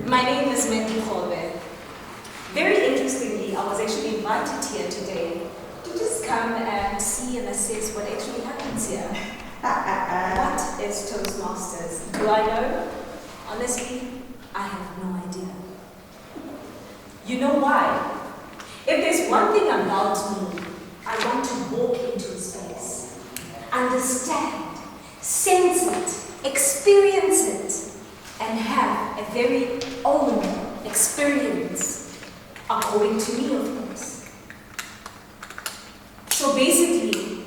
My name is Mandy. Very interestingly, I was actually invited here today to just come and see and assess what actually happens here. What is Toastmasters? Do I know? Honestly, I have no idea. You know why? If there's one thing about me, I want to walk into a space, understand, sense it, experience it, and have a very own experience, according to me, of course. So basically,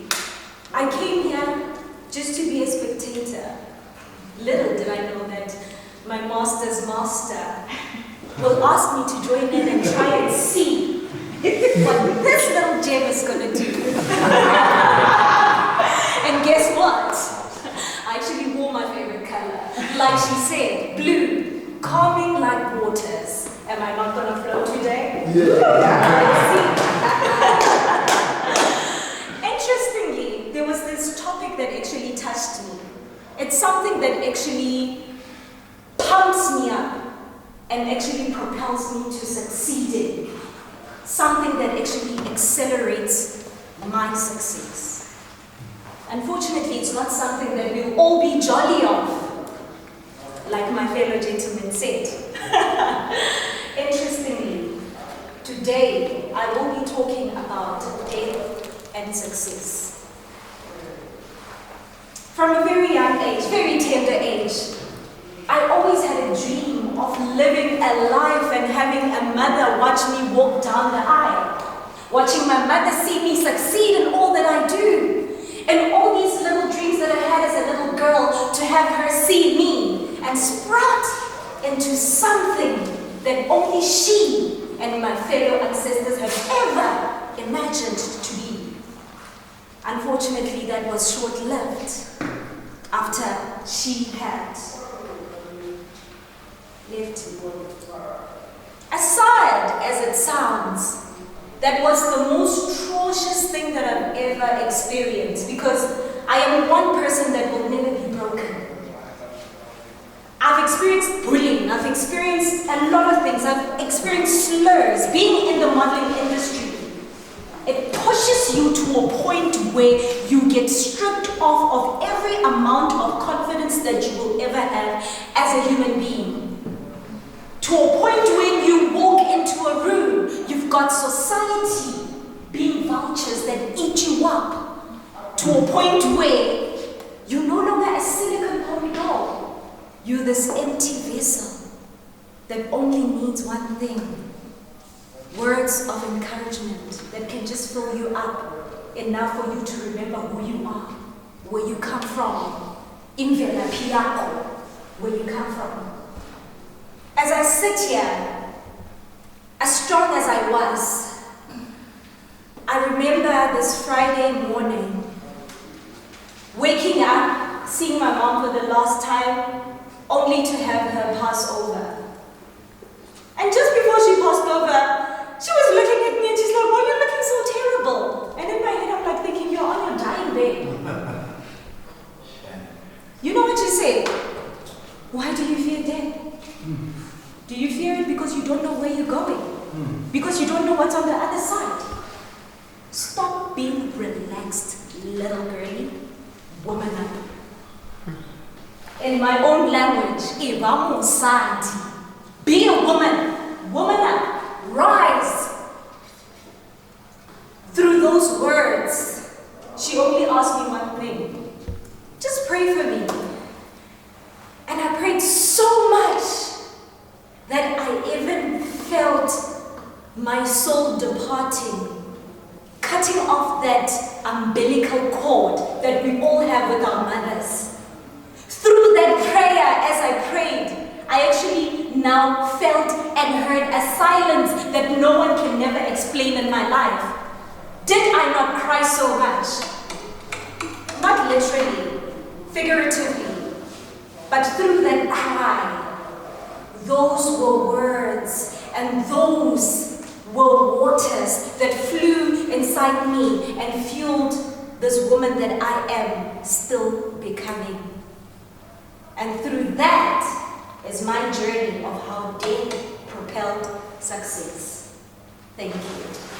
I came here just to be a spectator. Little did I know that my master's master will ask me to join in and try and see what this little gem is going to do. And guess what? I actually wore my favorite color. Like she said, blue, calming like waters. Am I not going to flow today? Yeah. Interestingly, there was this topic that actually touched me. It's something that actually pumps me up and actually propels me to succeeding. Something that actually accelerates my success. Unfortunately, it's not something that we'll all be jolly of, like my fellow gentleman said. Interestingly, today I will be talking about death and success. From a very young age, very tender age, I always had a dream of living a life and having a mother watch me walk down the aisle, watching my mother see me succeed in all that I do, and all these little dreams that I had as a little girl, to have her see me and sprout into something that only she and my fellow ancestors have ever imagined to be. Unfortunately, that was short-lived after she had left. As sad as it sounds, that was the most atrocious thing that I've ever experienced, because I am one person that will never be broken. I've experienced bullying, I've experienced a lot of things, I've experienced slurs. Being in the modeling industry, it pushes you to a point where you get stripped off of every amount of confidence that you will ever have as a human being. To a point when you walk into a room, you've got society being vultures that eat you up. To a point where you're no longer a silicone doll. You're this empty vessel that only needs one thing. Words of encouragement that can just fill you up enough for you to remember who you are, where you come from. Imvelaphi yakho, where you come from. As I sit here, as strong as I was, I remember this Friday morning, waking up, seeing my mom for the last time, only to have her pass over. And just before she passed over, she was looking at me and she's like, "Why are you looking so terrible?" And in my head, I'm like thinking, "You're on your dying bed." You know what she said? "Why do you fear death? Do you fear it because you don't know where you're going? Because you don't know what's on the other side? Stop being relaxed, little girlie. Woman up." In my own language, be a woman. Woman up. Rise. Through those words, she only asked me one thing. Just pray for me. And I prayed so much that I even felt my soul departing, cutting off that umbilical cord that we all have with our mothers. Through that prayer, as I prayed, I actually now felt and heard a silence that no one can never explain in my life. Did I not cry so much? Not literally, figuratively, but through that cry, those were words and those were waters that flew inside me and fueled this woman that I am still becoming. And through that is my journey of how death propelled success. Thank you.